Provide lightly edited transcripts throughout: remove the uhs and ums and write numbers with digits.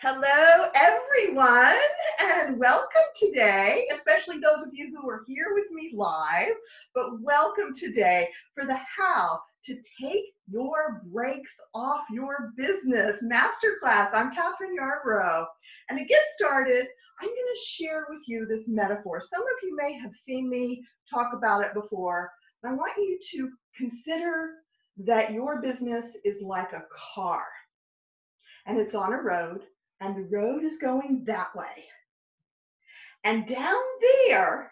Hello, everyone, and welcome today, especially those of you who are here with me live, but welcome today for the How to Take Your Breaks Off Your Business Masterclass. I'm Catherine Yarbrough, and to get started, I'm going to share with you this metaphor. Some of you may have seen me talk about it before, but I want you to consider that your business is like a car, and it's on a road, and the road is going that way. And down there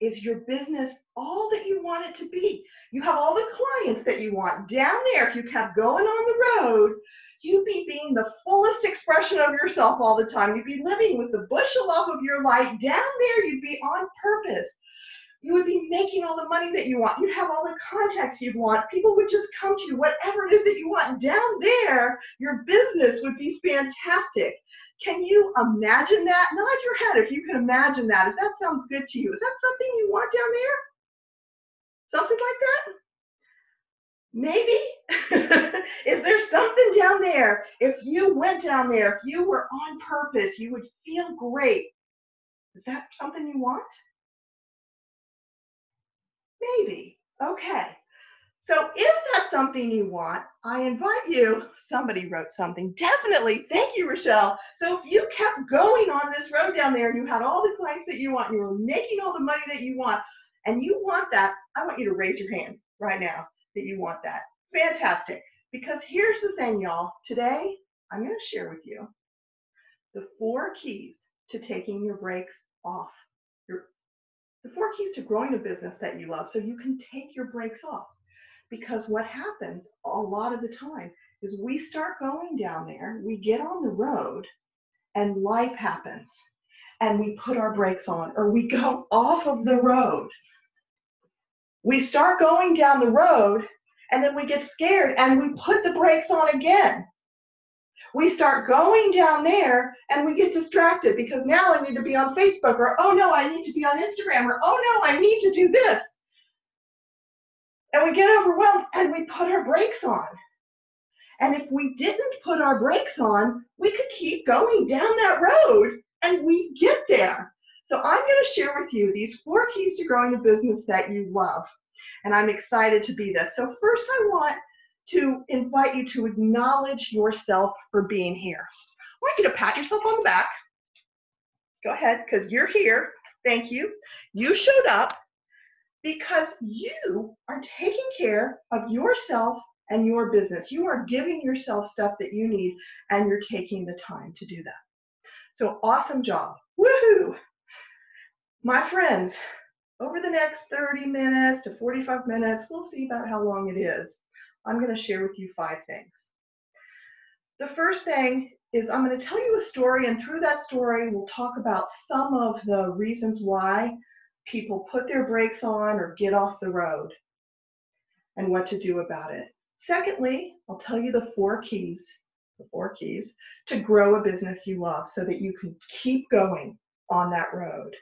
is your business, all that you want it to be. You have all the clients that you want. Down there, if you kept going on the road, you'd be being the fullest expression of yourself all the time. You'd be living with the bushel up of your light. Down there, you'd be on purpose. You would be making all the money that you want. You'd have all the contacts you'd want. People would just come to you, whatever it is that you want. And down there, your business would be fantastic. Can you imagine that? Nod your head if you can imagine that. If that sounds good to you. Is that something you want down there? Something like that? Maybe? Is there something down there? If you went down there, if you were on purpose, you would feel great. Is that something you want? Maybe. Okay. So if that's something you want, I invite you, somebody wrote something, definitely, thank you, Rochelle. So if you kept going on this road down there and you had all the clients that you want, you were making all the money that you want, and you want that, I want you to raise your hand right now that you want that. Fantastic. Because here's the thing, y'all. Today, I'm going to share with you the 4 keys to taking your breaks off. The 4 keys to growing a business that you love so you can take your breaks off. Because what happens a lot of the time is we start going down there, we get on the road, and life happens. And we put our brakes on, or we go off of the road. We start going down the road, and then we get scared, and we put the brakes on again. We start going down there and we get distracted because now I need to be on Facebook, or oh no, I need to be on Instagram, or oh no, I need to do this. And we get overwhelmed and we put our brakes on. And if we didn't put our brakes on, we could keep going down that road and we get there. So I'm going to share with you these 4 keys to growing a business that you love. And I'm excited to be this. So first I want to invite you to acknowledge yourself for being here. I want you to pat yourself on the back. Go ahead, because you're here. Thank you. You showed up because you are taking care of yourself and your business. You are giving yourself stuff that you need, and you're taking the time to do that. So awesome job. Woohoo! My friends, over the next 30 minutes to 45 minutes, we'll see about how long it is, I'm going to share with you 5 things. The first thing is I'm going to tell you a story, and through that story, we'll talk about some of the reasons why people put their brakes on or get off the road and what to do about it. Secondly, I'll tell you the 4 keys to grow a business you love so that you can keep going on that road.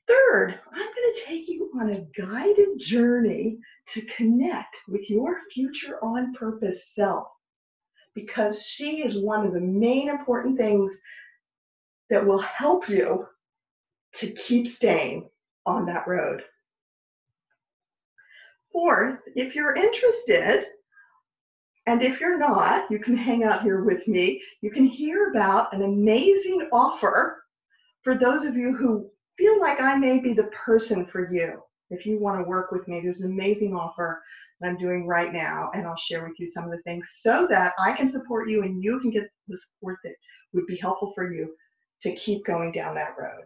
Third, I'm going to take you on a guided journey to connect with your future on purpose self, because she is one of the main important things that will help you to keep staying on that road. Fourth, if you're interested, and if you're not, you can hang out here with me. You can hear about an amazing offer for those of you who feel like I may be the person for you. If you want to work with me, there's an amazing offer that I'm doing right now, and I'll share with you some of the things so that I can support you and you can get the support that would be helpful for you to keep going down that road.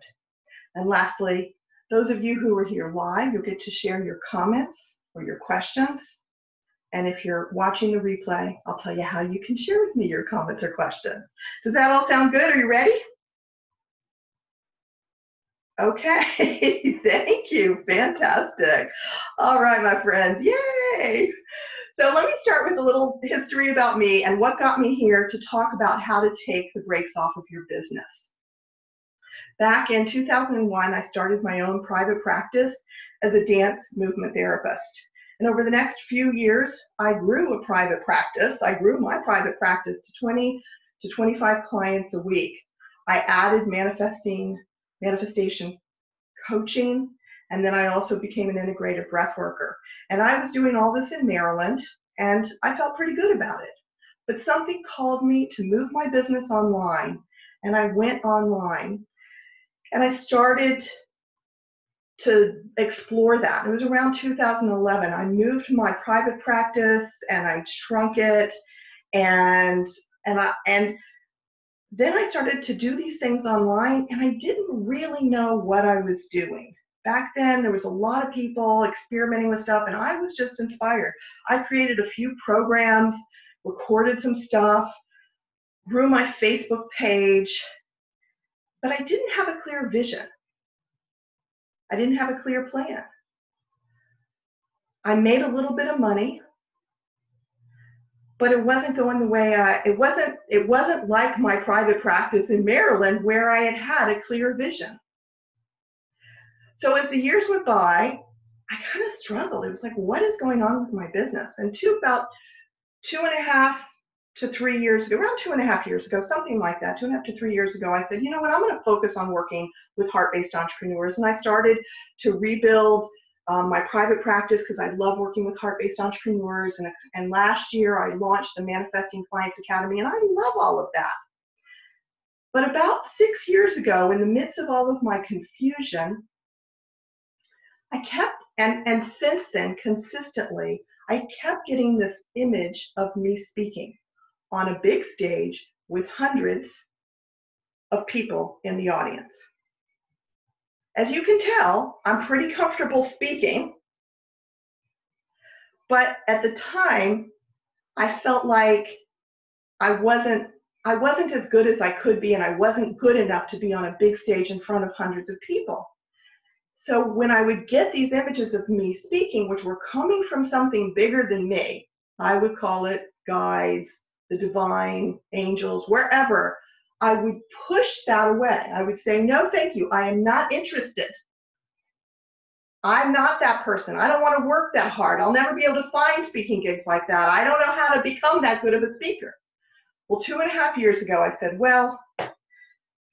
And lastly, those of you who are here live, you'll get to share your comments or your questions. And if you're watching the replay, I'll tell you how you can share with me your comments or questions. Does that all sound good? Are you ready? Okay, thank you. Fantastic. All right, my friends, yay! So let me start with a little history about me and what got me here to talk about how to take the brakes off of your business. Back in 2001, I started my own private practice as a dance movement therapist. And over the next few years, I grew a private practice. I grew my private practice to 20 to 25 clients a week. I added manifestation coaching, and then I also became an integrated breath worker. And I was doing all this in Maryland, and I felt pretty good about it. But something called me to move my business online, and I went online, and I started to explore that. It was around 2011. I moved my private practice, and I shrunk it, and then I started to do these things online, and I didn't really know what I was doing. Back then, there was a lot of people experimenting with stuff, and I was just inspired. I created a few programs, recorded some stuff, grew my Facebook page, but I didn't have a clear vision. I didn't have a clear plan. I made a little bit of money, but it wasn't going the way it wasn't like my private practice in Maryland where I had a clear vision. So as the years went by, I kind of struggled. It was like, what is going on with my business? And about 2.5 to 3 years ago, around 2.5 years ago, something like that, 2.5 to 3 years ago, I said, you know what, I'm going to focus on working with heart-based entrepreneurs. And I started to rebuild my private practice because I love working with heart-based entrepreneurs. And last year, I launched the Manifesting Clients Academy, and I love all of that. But about 6 years ago, in the midst of all of my confusion, I kept, and since then, consistently, I kept getting this image of me speaking on a big stage with hundreds of people in the audience. As you can tell, I'm pretty comfortable speaking, but at the time, I felt like I wasn't as good as I could be, and I wasn't good enough to be on a big stage in front of hundreds of people. So when I would get these images of me speaking, which were coming from something bigger than me, I would call it guides, the divine, angels, wherever, I would push that away. I would say, no, thank you. I am not interested. I'm not that person. I don't want to work that hard. I'll never be able to find speaking gigs like that. I don't know how to become that good of a speaker. Well, 2.5 years ago, I said, well,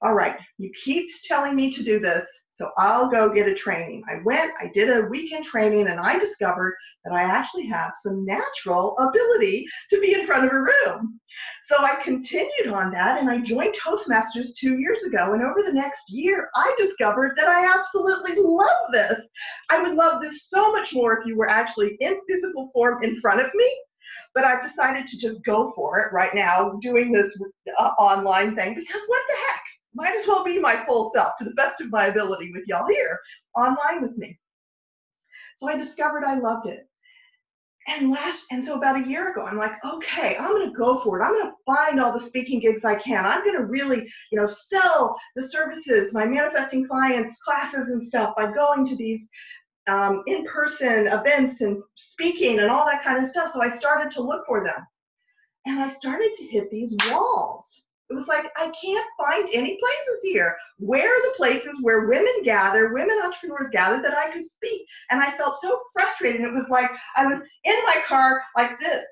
all right, you keep telling me to do this, so I'll go get a training. I went, I did a weekend training, and I discovered that I actually have some natural ability to be in front of a room. So I continued on that, and I joined Toastmasters 2 years ago, and over the next year, I discovered that I absolutely love this. I would love this so much more if you were actually in physical form in front of me, but I've decided to just go for it right now, doing this online thing, because what the heck? Might as well be my full self to the best of my ability with y'all here online with me. So I discovered I loved it. And so about a year ago, I'm like, okay, I'm going to go for it. I'm going to find all the speaking gigs I can. I'm going to really, sell the services, my manifesting clients, classes and stuff by going to these in-person events and speaking and all that kind of stuff. So I started to look for them. And I started to hit these walls. It was like, I can't find any places here. Where are the places where women entrepreneurs gather that I could speak? And I felt so frustrated. It was like I was in my car like this.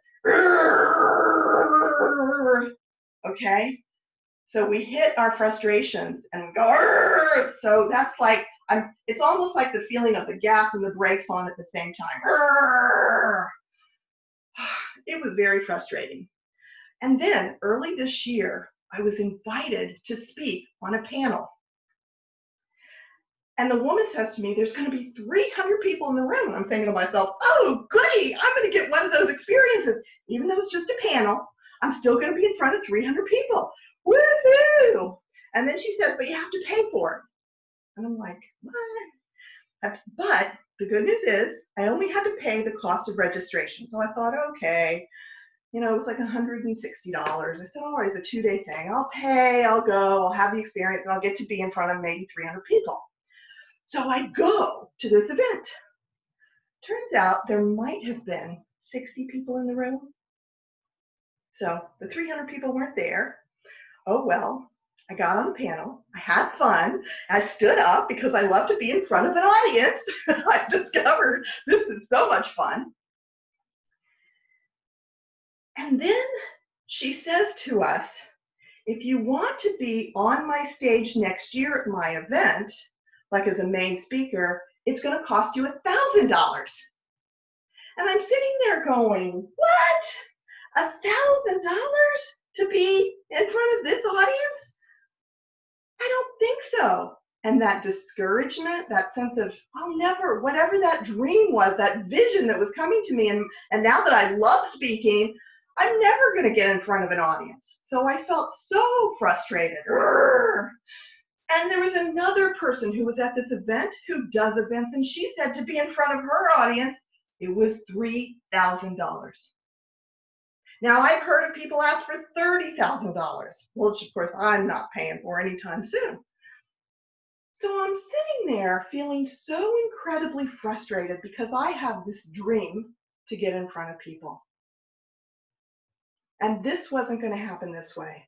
Okay? So we hit our frustrations and we go, so that's like, it's almost like the feeling of the gas and the brakes on at the same time. It was very frustrating. And then early this year, I was invited to speak on a panel. And the woman says to me, there's going to be 300 people in the room. And I'm thinking to myself, oh, goody, I'm going to get one of those experiences. Even though it's just a panel, I'm still going to be in front of 300 people. Woohoo! And then she says, but you have to pay for it. And I'm like, what? But the good news is I only had to pay the cost of registration. So I thought, okay. It was like $160. I said, all right, it's a 2-day thing. I'll pay, I'll go, I'll have the experience, and I'll get to be in front of maybe 300 people. So I go to this event. Turns out there might have been 60 people in the room. So the 300 people weren't there. Oh, well, I got on the panel. I had fun. I stood up because I love to be in front of an audience. I discovered this is so much fun. And then she says to us, if you want to be on my stage next year at my event, like as a main speaker, it's going to cost you $1,000. And I'm sitting there going, what? $1,000 to be in front of this audience? I don't think so. And that discouragement, that sense of, I'll never, whatever that dream was, that vision that was coming to me, and now that I love speaking, I'm never going to get in front of an audience. So I felt so frustrated. And there was another person who was at this event who does events, and she said to be in front of her audience, it was $3,000. Now, I've heard of people ask for $30,000, which of course I'm not paying for anytime soon. So I'm sitting there feeling so incredibly frustrated because I have this dream to get in front of people. And this wasn't going to happen this way.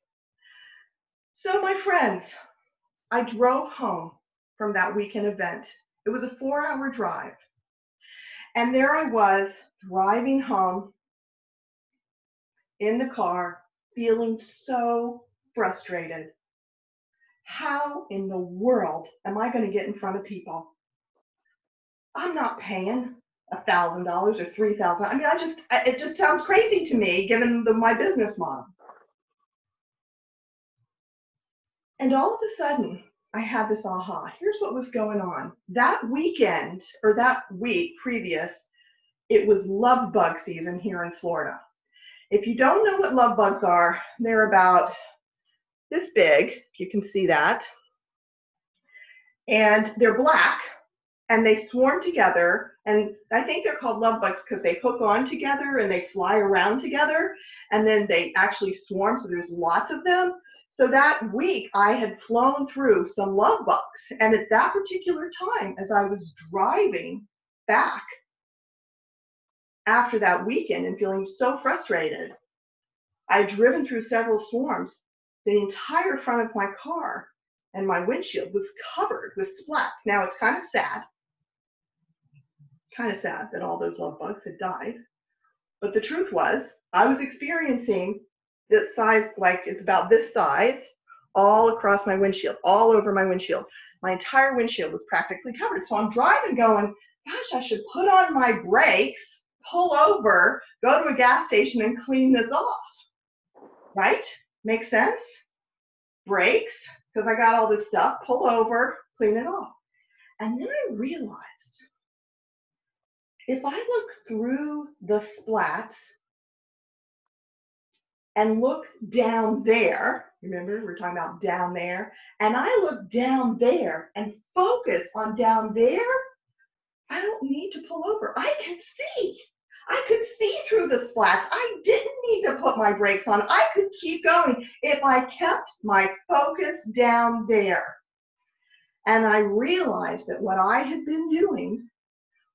So my friends, I drove home from that weekend event. It was a 4-hour drive. And there I was driving home in the car, feeling so frustrated. How in the world am I going to get in front of people? I'm not paying $1,000 or $3,000. I mean, it just sounds crazy to me given my business model. And all of a sudden, I had this aha. Here's what was going on. That weekend, or that week previous, it was love bug season here in Florida. If you don't know what love bugs are, they're about this big, if you can see that. And they're black, and they swarm together. And I think they're called love bugs because they hook on together and they fly around together. And then they actually swarm, so there's lots of them. So that week, I had flown through some love bugs. And at that particular time, as I was driving back after that weekend and feeling so frustrated, I had driven through several swarms. The entire front of my car and my windshield was covered with splats. Now, it's kind of sad that all those love bugs had died. But the truth was, I was experiencing this size, like it's about this size, all across my windshield, all over my windshield. My entire windshield was practically covered. So I'm driving going, gosh, I should put on my brakes, pull over, go to a gas station and clean this off. Right? Make sense? Brakes, because I got all this stuff, pull over, clean it off. And then I realized, if I look through the splats and look down there, remember we're talking about down there, and I look down there and focus on down there, I don't need to pull over. I can see. I could see through the splats. I didn't need to put my brakes on. I could keep going if I kept my focus down there. And I realized that what I had been doing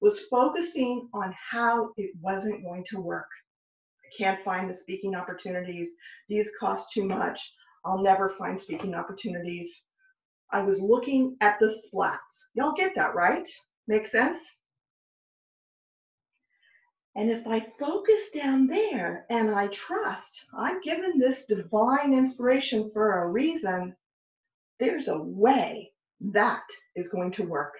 was focusing on how it wasn't going to work. I can't find the speaking opportunities. These cost too much. I'll never find speaking opportunities. I was looking at the splats. Y'all get that, right? Make sense? And if I focus down there and I trust, I'm given this divine inspiration for a reason, there's a way that is going to work.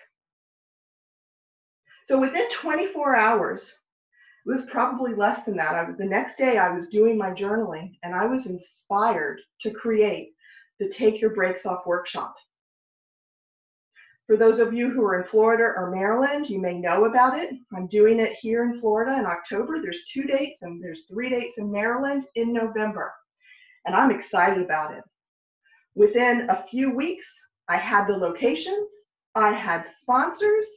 So within 24 hours, it was probably less than that. The next day I was doing my journaling and I was inspired to create the Take Your Brakes Off workshop. For those of you who are in Florida or Maryland, you may know about it. I'm doing it here in Florida in October. There's 2 dates and there's 3 dates in Maryland in November. And I'm excited about it. Within a few weeks, I had the locations, I had sponsors,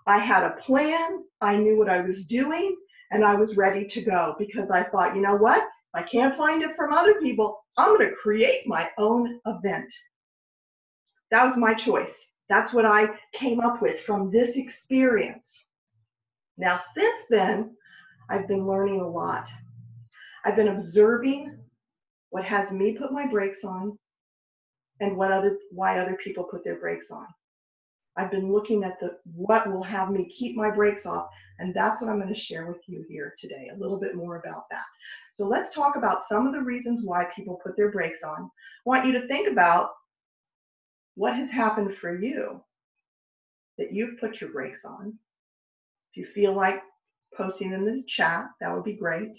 I had a plan, I knew what I was doing, and I was ready to go because I thought, you know what? If I can't find it from other people, I'm going to create my own event. That was my choice. That's what I came up with from this experience. Now, since then, I've been learning a lot. I've been observing what has me put my brakes on and why other people put their brakes on. I've been looking at what will have me keep my brakes off, and that's what I'm going to share with you here today, a little bit more about that. So let's talk about some of the reasons why people put their brakes on. I want you to think about what has happened for you that you've put your brakes on. If you feel like posting in the chat, that would be great.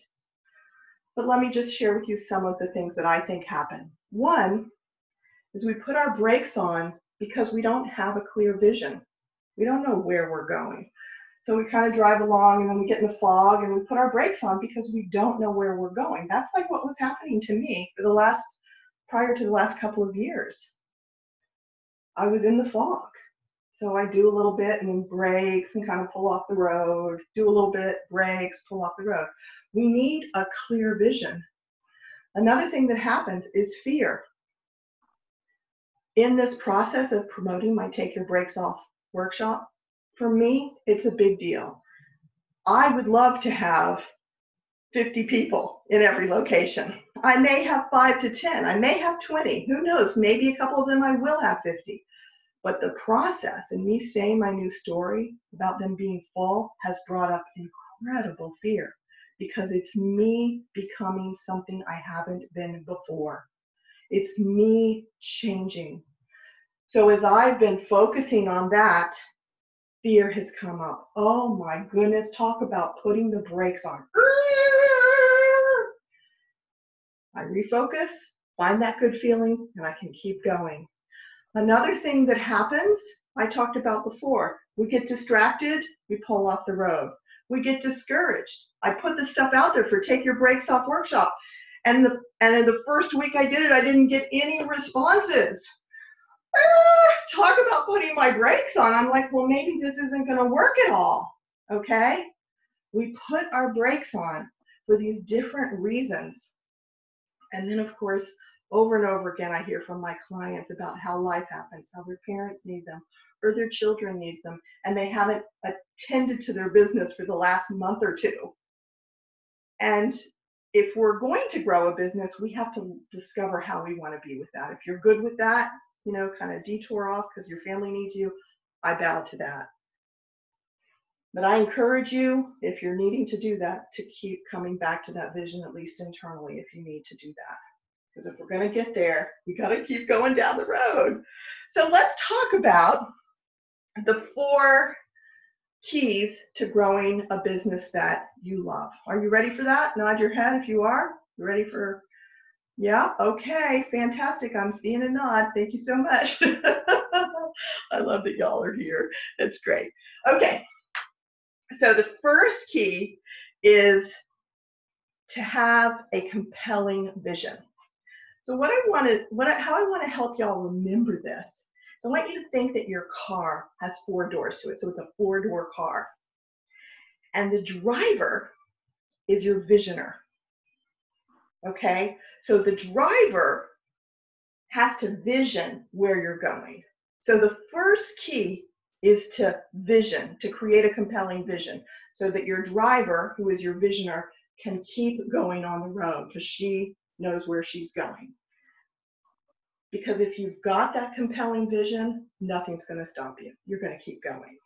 But let me just share with you some of the things that I think happen. One is we put our brakes on because we don't have a clear vision. We don't know where we're going. So we kind of drive along and then we get in the fog and we put our brakes on because we don't know where we're going. That's like what was happening to me for prior to the last couple of years. I was in the fog. So I do a little bit and then brakes and kind of pull off the road, do a little bit, brakes, pull off the road. We need a clear vision. Another thing that happens is fear. In this process of promoting my Take Your Brakes Off workshop, for me, it's a big deal. I would love to have 50 people in every location. I may have 5 to 10. I may have 20. Who knows? Maybe a couple of them I will have 50. But the process and me saying my new story about them being full has brought up incredible fear because it's me becoming something I haven't been before. It's me changing. So as I've been focusing on that, fear has come up. Oh my goodness, talk about putting the brakes on. I refocus, find that good feeling, and I can keep going. Another thing that happens, I talked about before, we get distracted, we pull off the road. We get discouraged. I put the stuff out there for Take Your Brakes Off workshop, and in the first week I did it, I didn't get any responses. Talk about putting my brakes on. I'm like, well, maybe this isn't going to work at all. Okay? We put our brakes on for these different reasons. And then, of course, over and over again, I hear from my clients about how life happens, how their parents need them, or their children need them, and they haven't attended to their business for the last month or two. And if we're going to grow a business, we have to discover how we want to be with that. If you're good with that, you know, kind of detour off because your family needs you, I bow to that. But I encourage you, if you're needing to do that, to keep coming back to that vision, at least internally, if you need to do that. Because if we're going to get there, we got to keep going down the road. So let's talk about the 4 keys to growing a business that you love. Are you ready for that? Nod your head if you are. You ready for? Yeah, okay, fantastic. I'm seeing a nod. Thank you so much. I love that y'all are here. It's great. Okay, so the first key is to have a compelling vision. So how I want to help y'all remember this. So I want you to think that your car has 4 doors to it. So it's a 4-door car. And the driver is your visioner. Okay, so the driver has to vision where you're going. So the first key is to vision, to create a compelling vision so that your driver, who is your visioner, can keep going on the road because she knows where she's going. Because if you've got that compelling vision, nothing's going to stop you. You're going to keep going.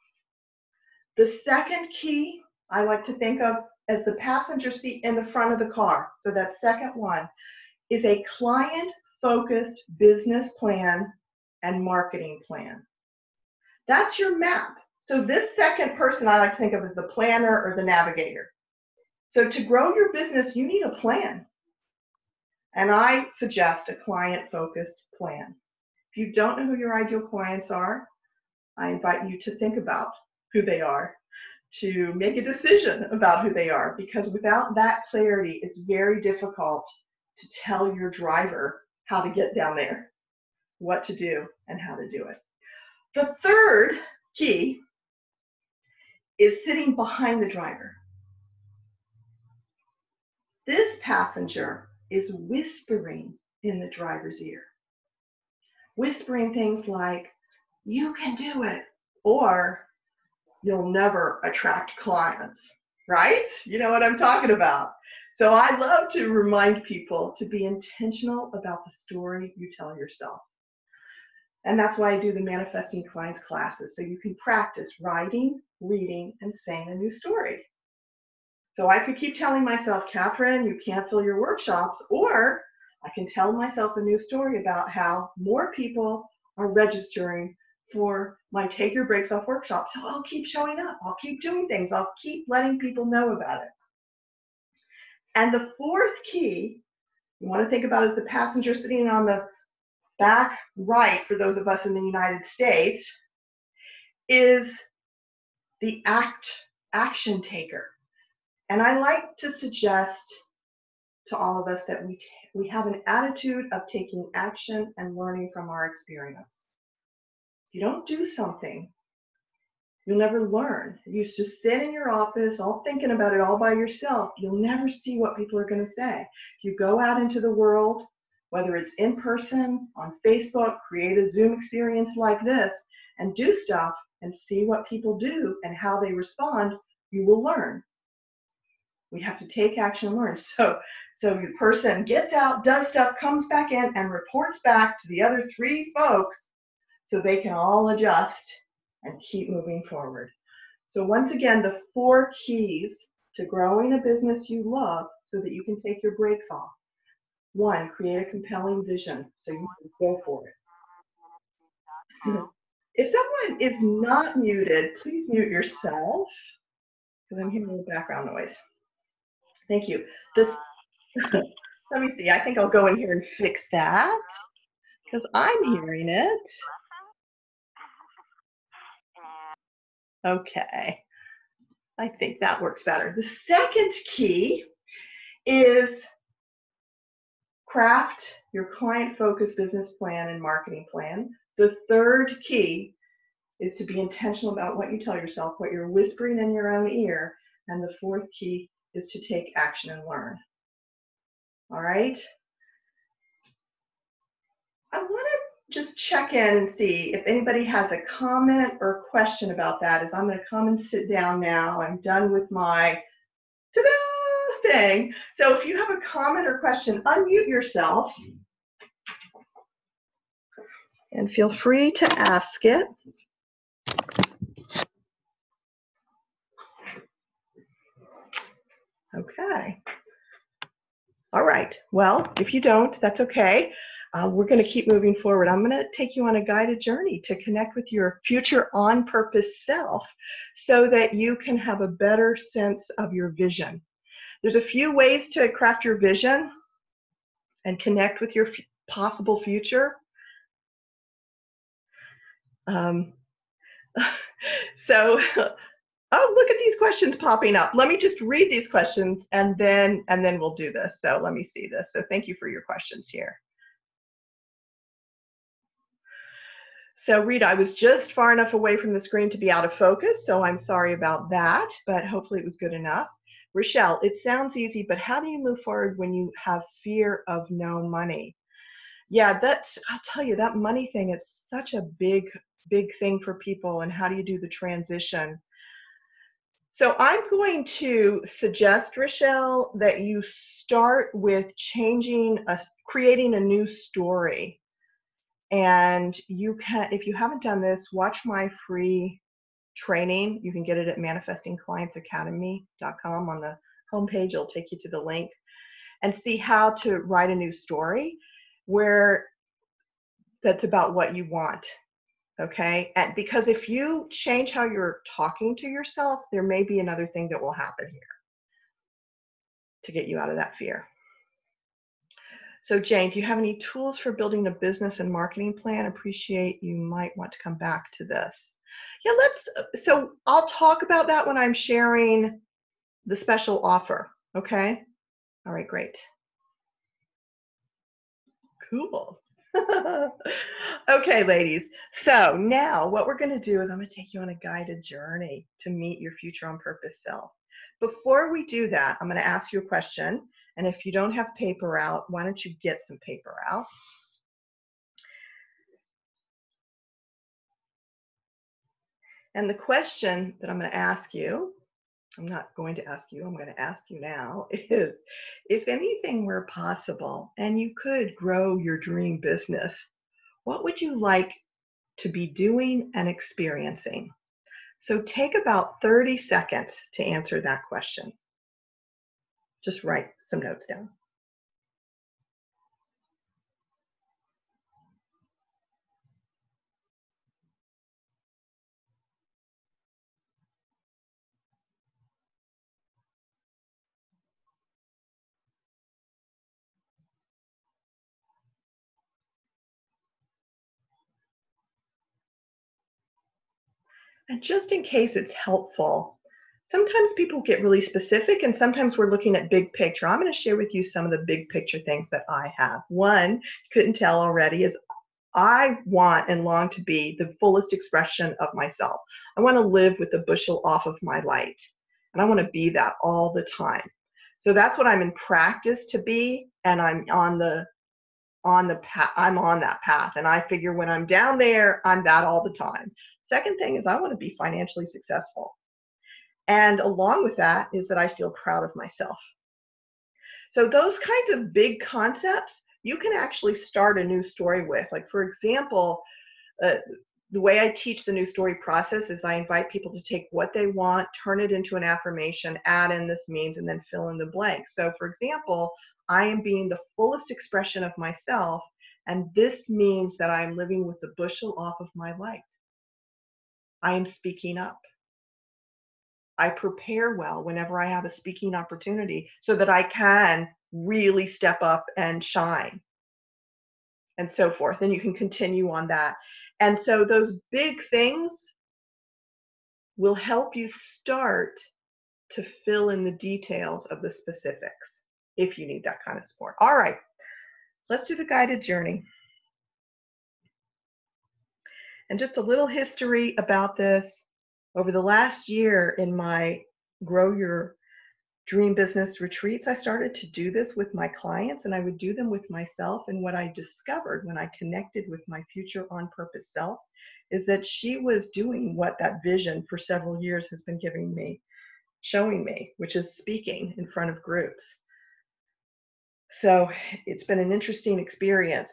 The second key I like to think of as the passenger seat in the front of the car. So that second one is a client-focused business plan and marketing plan. That's your map. So this second person I like to think of as the planner or the navigator. So to grow your business, you need a plan. And I suggest a client-focused plan. If you don't know who your ideal clients are, I invite you to think about who they are, to make a decision about who they are, because without that clarity, it's very difficult to tell your driver how to get down there, what to do, and how to do it. The third key is sitting behind the driver. This passenger is whispering in the driver's ear. Whispering things like, you can do it, or you'll never attract clients, right? You know what I'm talking about. So I love to remind people to be intentional about the story you tell yourself. And that's why I do the Manifesting Clients classes, so you can practice writing, reading, and saying a new story. So I could keep telling myself, Catherine, you can't fill your workshops, or I can tell myself a new story about how more people are registering for my Take Your Breaks Off workshop. So I'll keep showing up. I'll keep doing things. I'll keep letting people know about it. And the fourth key you want to think about is the passenger sitting on the back right, for those of us in the United States, is the action taker. And I like to suggest to all of us that we have an attitude of taking action and learning from our experience. If you don't do something, you'll never learn. If you just sit in your office all thinking about it all by yourself, you'll never see what people are going to say. If you go out into the world, whether it's in person, on Facebook, create a Zoom experience like this, and do stuff and see what people do and how they respond, you will learn. We have to take action and learn. So the person gets out, does stuff, comes back in, and reports back to the other 3 folks so they can all adjust and keep moving forward. So once again, the 4 keys to growing a business you love so that you can take your breaks off. 1, create a compelling vision so you can go for it. If someone is not muted, please mute yourself because I'm hearing a little background noise. Thank you. Let me see. I think I'll go in here and fix that because I'm hearing it. Okay. I think that works better. The second key is craft your client-focused business plan and marketing plan. The third key is to be intentional about what you tell yourself, what you're whispering in your own ear. And the fourth key is to take action and learn. All right? I want to just check in and see if anybody has a comment or question about that, as I'm going to come and sit down now. I'm done with my ta-da thing. So if you have a comment or question, unmute yourself and feel free to ask it. Okay. All right. Well, if you don't, that's okay. We're going to keep moving forward. I'm going to take you on a guided journey to connect with your future on-purpose self so that you can have a better sense of your vision. There's a few ways to craft your vision and connect with your possible future. So, oh, look at these questions popping up. Let me just read these questions and then we'll do this. So let me see this. So thank you for your questions here. So Rita, I was just far enough away from the screen to be out of focus, so I'm sorry about that, but hopefully it was good enough. Rochelle, it sounds easy, but how do you move forward when you have fear of no money? Yeah, I'll tell you, that money thing is such a big thing for people, and how do you do the transition? So I'm going to suggest, Rochelle, that you start with creating a new story. And you can, if you haven't done this, watch my free training. You can get it at manifestingclientsacademy.com. On the homepage, it'll take you to the link and see how to write a new story that's about what you want. Okay? And because if you change how you're talking to yourself, there may be another thing that will happen here to get you out of that fear. So Jane, do you have any tools for building a business and marketing plan? Appreciate you might want to come back to this. Yeah, so I'll talk about that when I'm sharing the special offer, okay? All right, great. Cool. Okay, ladies. So now what we're gonna do is I'm gonna take you on a guided journey to meet your future on purpose self. Before we do that, I'm gonna ask you a question. And if you don't have paper out, why don't you get some paper out? And the question that I'm going to ask you, I'm not going to ask you, I'm going to ask you now, is if anything were possible and you could grow your dream business, what would you like to be doing and experiencing? So take about 30 seconds to answer that question. Just write some notes down. And just in case it's helpful, sometimes people get really specific and sometimes we're looking at big picture. I'm going to share with you some of the big picture things that I have. One, couldn't tell already, is I want and long to be the fullest expression of myself. I want to live with the bushel off of my light. And I want to be that all the time. So that's what I'm in practice to be, and I'm on the path. I'm on that path, and I figure when I'm down there, I'm that all the time. Second thing is I want to be financially successful. And along with that is that I feel proud of myself. So those kinds of big concepts, you can actually start a new story with. Like, for example, uh, the way I teach the new story process is I invite people to take what they want, turn it into an affirmation, add in this means, and then fill in the blank. So for example, I am being the fullest expression of myself, and this means that I am living with the bushel off of my light. I am speaking up. I prepare well whenever I have a speaking opportunity so that I can really step up and shine, and so forth. And you can continue on that. And so those big things will help you start to fill in the details of the specifics if you need that kind of support. All right, let's do the guided journey. And just a little history about this. Over the last year in my Grow Your Dream Business retreats, I started to do this with my clients, and I would do them with myself. And what I discovered when I connected with my future on purpose self is that she was doing what that vision for several years has been showing me, which is speaking in front of groups. So it's been an interesting experience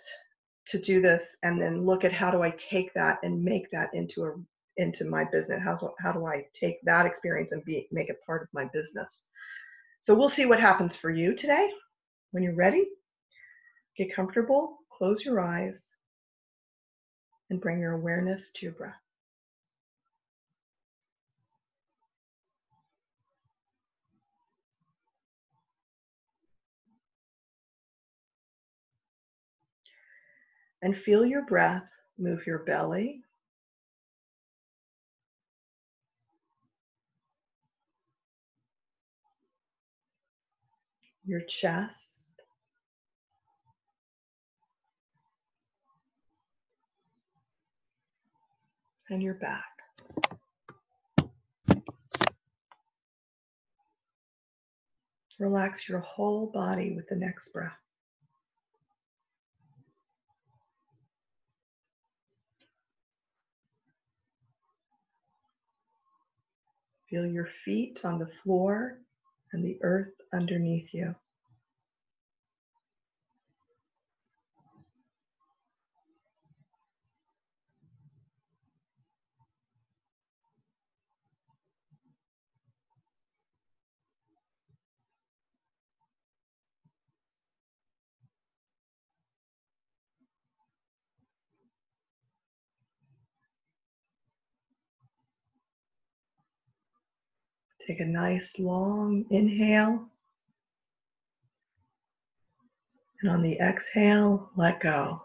to do this and then look at how do I take that and make that into my business. How do I take that experience and make it part of my business? So we'll see what happens for you today. When you're ready, get comfortable, close your eyes, and bring your awareness to your breath. And feel your breath move your belly, your chest, and your back. Relax your whole body with the next breath. Feel your feet on the floor and the earth underneath you. Take a nice long inhale. And on the exhale, let go.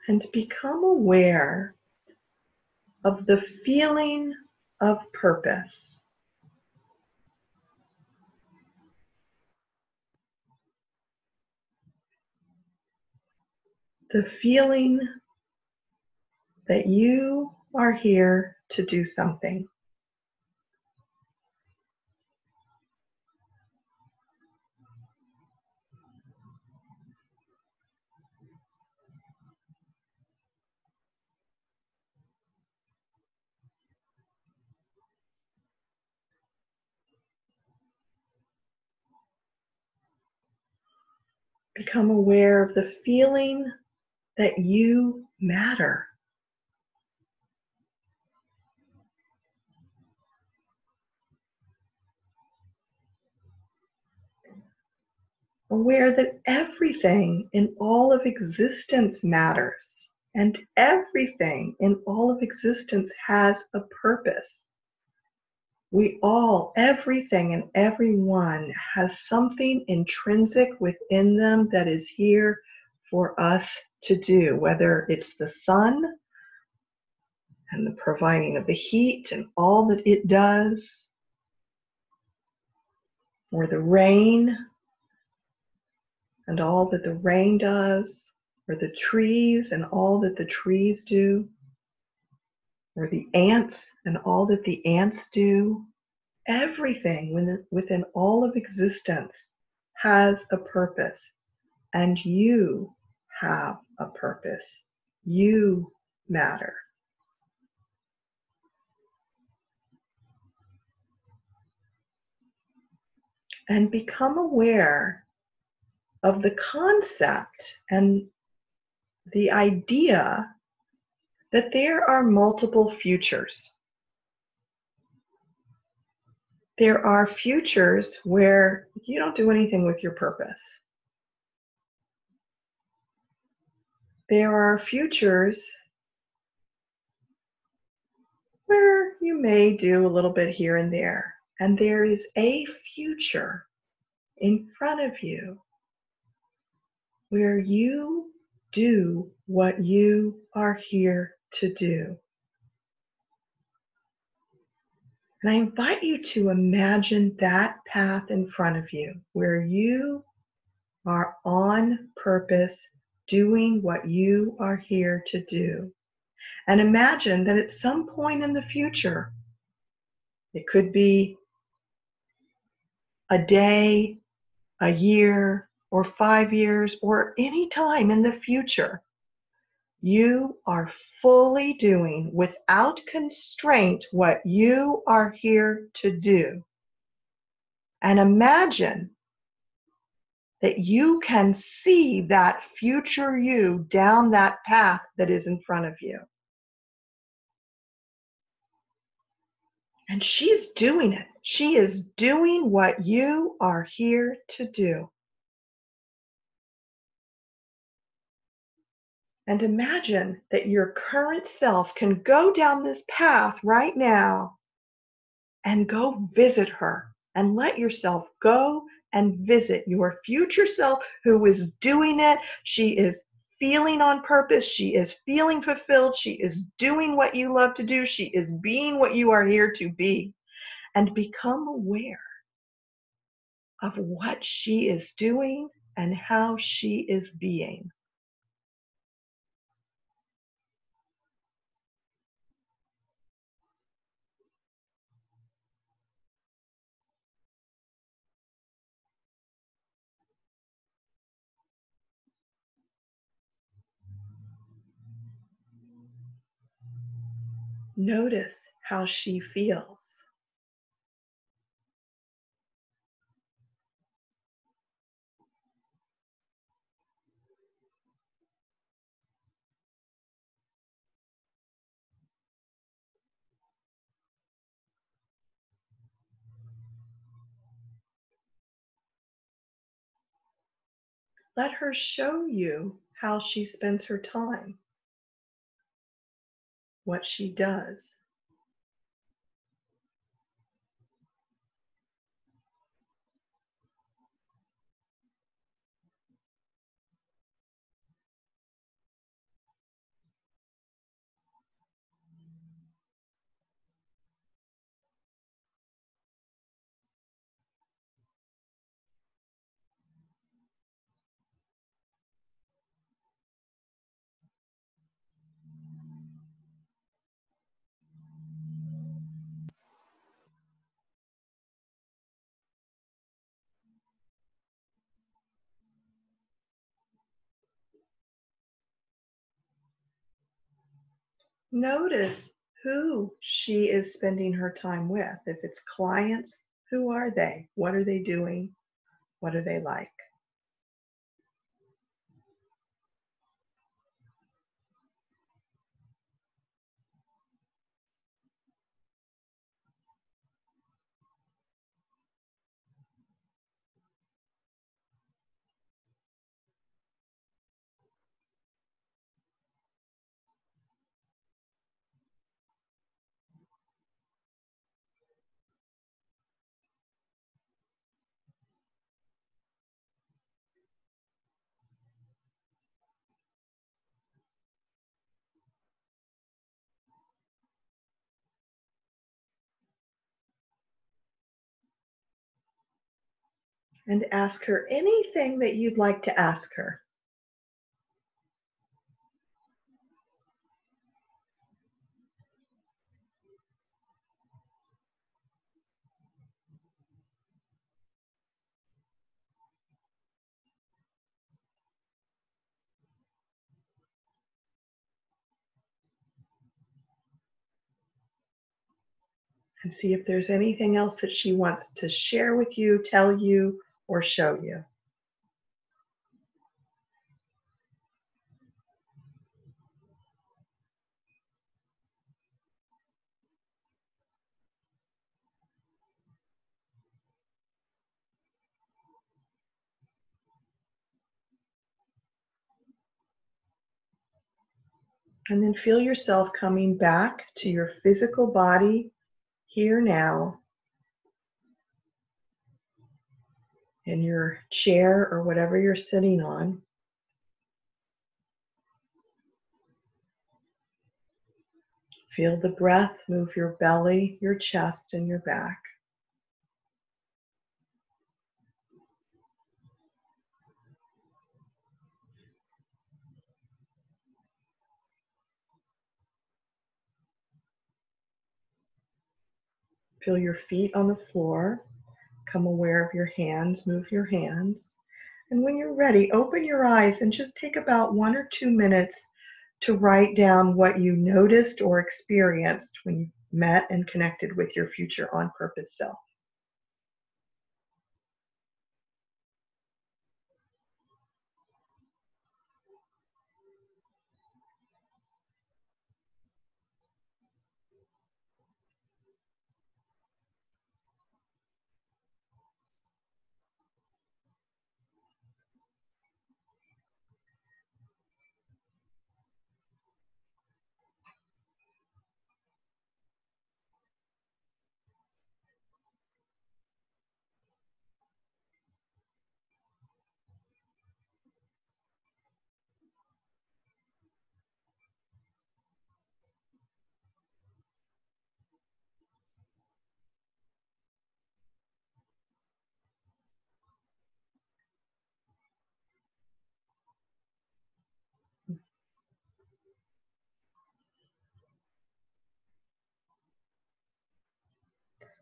And become aware of the feeling of purpose. The feeling that you are here to do something. Become aware of the feeling that you matter. Aware that everything in all of existence matters, and everything in all of existence has a purpose. We all, everything and everyone has something intrinsic within them that is here for us to do, whether it's the sun and the providing of the heat and all that it does, or the rain and all that the rain does, or the trees and all that the trees do, or the ants and all that the ants do. Everything within all of existence has a purpose, and you have a purpose. You matter. And become aware of the concept and the idea that there are multiple futures. There are futures where you don't do anything with your purpose. There are futures where you may do a little bit here and there. And there is a future in front of you where you do what you are here to do. And I invite you to imagine that path in front of you where you are on purpose doing what you are here to do. And imagine that at some point in the future, it could be a day, a year, or 5 years, or any time in the future, you are fully doing without constraint what you are here to do. And imagine that you can see that future you down that path that is in front of you. And she's doing it. She is doing what you are here to do. And imagine that your current self can go down this path right now and go visit her, and let yourself go and visit your future self who is doing it. She is feeling on purpose. She is feeling fulfilled. She is doing what you love to do. She is being what you are here to be. And become aware of what she is doing and how she is being. Notice how she feels. Let her show you how she spends her time, what she does. Notice who she is spending her time with. If it's clients, who are they? What are they doing? What are they like? and ask her anything that you'd like to ask her. And see if there's anything else that she wants to share with you, tell you, or show you. And then feel yourself coming back to your physical body here now, in your chair or whatever you're sitting on. Feel the breath move your belly, your chest, and your back. Feel your feet on the floor. Become aware of your hands. Move your hands. And when you're ready, open your eyes and just take about 1 or 2 minutes to write down what you noticed or experienced when you met and connected with your future on purpose self.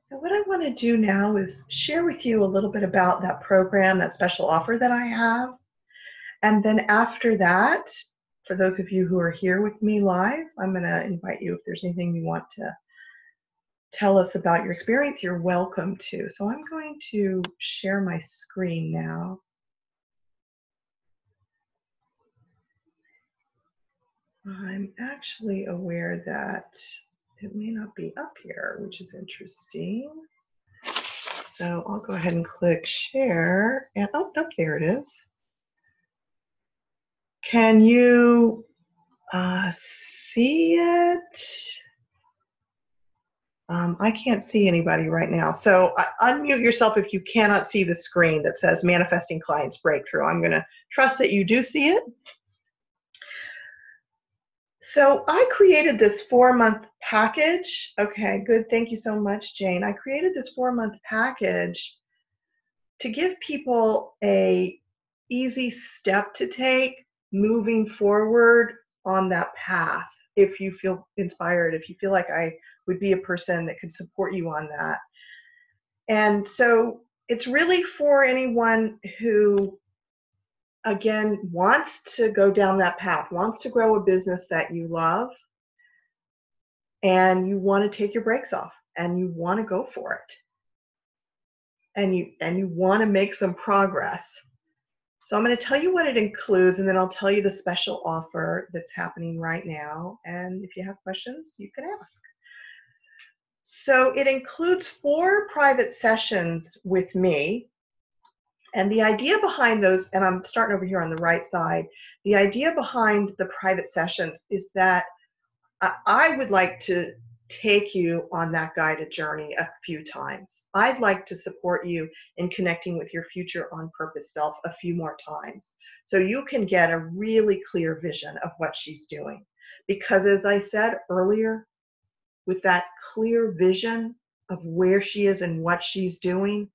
And what I want to do now is share with you a little bit about that program, that special offer that I have. And then after that, for those of you who are here with me live, I'm going to invite you, if there's anything you want to tell us about your experience, you're welcome to. So I'm going to share my screen now. I'm actually aware that it may not be up here, which is interesting. So I'll go ahead and click share. And oh, nope, there it is. Can you see it? I can't see anybody right now. So unmute yourself if you cannot see the screen that says Manifesting Clients Breakthrough. I'm going to trust that you do see it. So I created this 4-month package. Okay, good. Thank you so much, Jane. I created this 4-month package to give people a easy step to take moving forward on that path. If you feel inspired, if you feel like I would be a person that could support you on that. And so it's really for anyone who, again, wants to go down that path, wants to grow a business that you love, and you want to take your brakes off and you want to go for it. And you want to make some progress. So I'm going to tell you what it includes, and then I'll tell you the special offer that's happening right now. And if you have questions, you can ask. So it includes 4 private sessions with me. And the idea behind those, and I'm starting over here on the right side, the idea behind the private sessions is that I would like to take you on that guided journey a few times. I'd like to support you in connecting with your future on purpose self a few more times so you can get a really clear vision of what she's doing. Because as I said earlier, with that clear vision of where she is and what she's doing,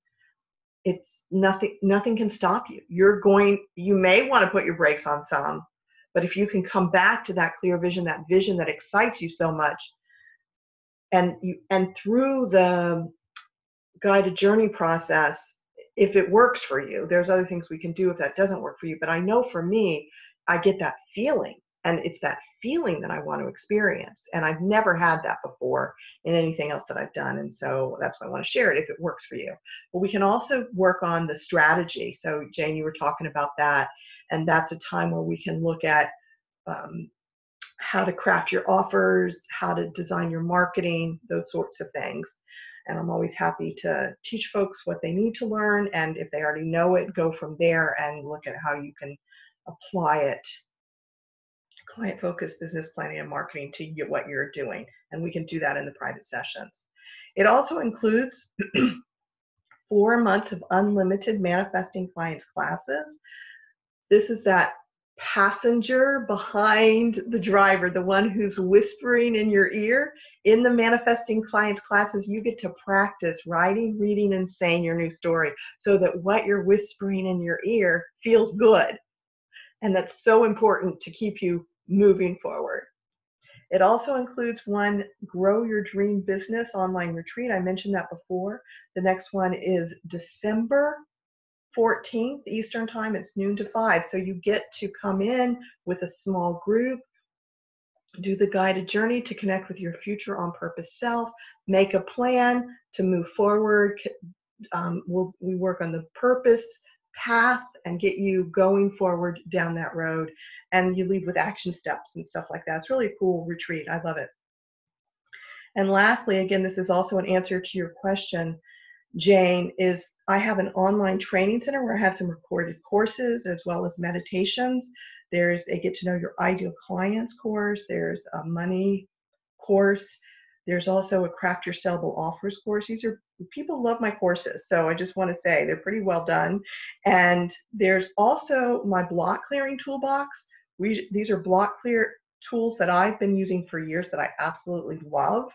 it's nothing can stop you. You may want to put your brakes on some, but if you can come back to that clear vision, that vision that excites you so much, and through the guided journey process, if it works for you, there's other things we can do if that doesn't work for you. But I know for me, I get that feeling, and it's that feeling that I want to experience. And I've never had that before in anything else that I've done. And so that's why I want to share it if it works for you. But we can also work on the strategy. So Jane, you were talking about that. And that's a time where we can look at how to craft your offers, how to design your marketing, those sorts of things. And I'm always happy to teach folks what they need to learn. And if they already know it, go from there and look at how you can apply it, client-focused business planning and marketing, to what you're doing. And we can do that in the private sessions. It also includes 4 months of unlimited manifesting clients classes. This is that passenger behind the driver, the one who's whispering in your ear. In the manifesting clients classes, you get to practice writing, reading, and saying your new story so that what you're whispering in your ear feels good. And that's so important to keep you moving forward. It also includes one Grow Your Dream Business online retreat. I mentioned that before. The next one is December 14th Eastern Time. It's noon to 5. So you get to come in with a small group, do the guided journey to connect with your future on purpose self, make a plan to move forward. We work on the purpose path and get you going forward down that road. And you leave with action steps and stuff like that. It's really a cool retreat. I love it. And lastly, again, this is also an answer to your question, Jane, is I have an online training center where I have some recorded courses as well as meditations. There's a Get to Know Your Ideal Clients course. There's a money course. There's also a Craft Your Sellable Offers course. People love my courses, so I just want to say they're pretty well done. And there's also my block clearing toolbox. These are block clear tools that I've been using for years that I absolutely love.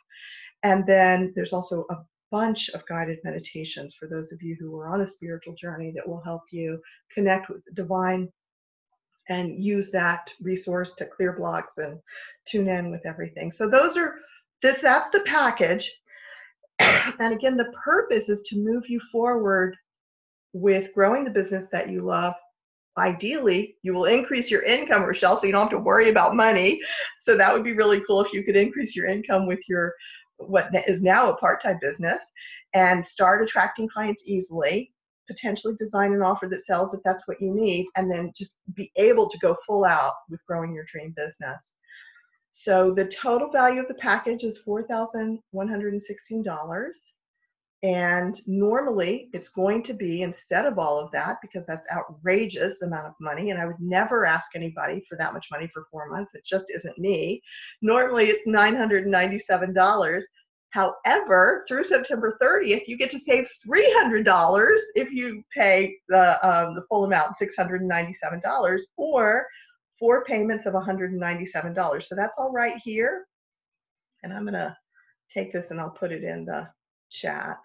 And then there's also a bunch of guided meditations for those of you who are on a spiritual journey that will help you connect with the divine and use that resource to clear blocks and tune in with everything. So that's the package. And again, the purpose is to move you forward with growing the business that you love. Ideally, you will increase your income, Rochelle, so you don't have to worry about money. So that would be really cool if you could increase your income with your what is now a part-time business and start attracting clients easily, potentially design an offer that sells if that's what you need, and then just be able to go full out with growing your dream business. So the total value of the package is $4,116. And normally it's going to be, instead of all of that, because that's outrageous amount of money, and I would never ask anybody for that much money for 4 months. It just isn't me. Normally it's $997. However, through September 30th, you get to save $300 if you pay the full amount, $697, or 4 payments of $197. So that's all right here. And I'm going to take this and I'll put it in the chat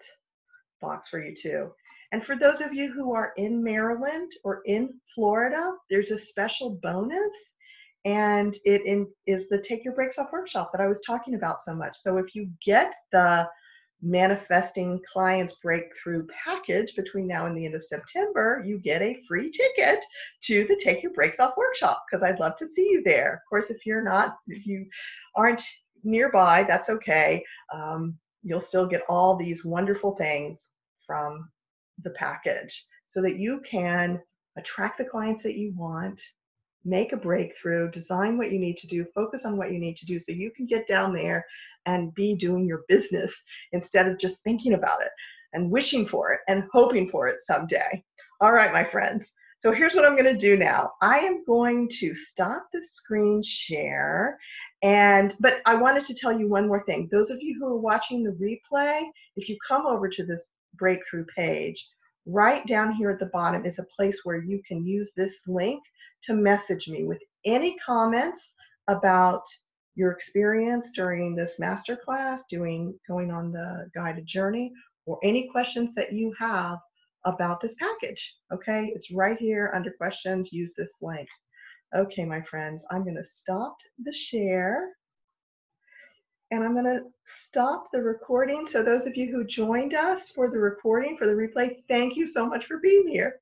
box for you too. And for those of you who are in Maryland or in Florida, there's a special bonus, and it is the Take Your Breaks Off workshop that I was talking about so much. So if you get the Manifesting Clients Breakthrough package between now and the end of September, you get a free ticket to the Take Your Breaks Off workshop, because I'd love to see you there. Of course, if you aren't nearby, that's okay. You'll still get all these wonderful things from the package so that you can attract the clients that you want, make a breakthrough, design what you need to do, focus on what you need to do so you can get down there and be doing your business instead of just thinking about it and wishing for it and hoping for it someday. All right, my friends. So here's what I'm going to do now. I am going to stop the screen share. But I wanted to tell you one more thing. Those of you who are watching the replay, if you come over to this breakthrough page, right down here at the bottom is a place where you can use this link to message me with any comments about your experience during this masterclass, going on the guided journey, or any questions that you have about this package. Okay, it's right here under questions. Use this link. Okay, my friends, I'm going to stop the share and I'm going to stop the recording. So those of you who joined us for the recording, for the replay, thank you so much for being here.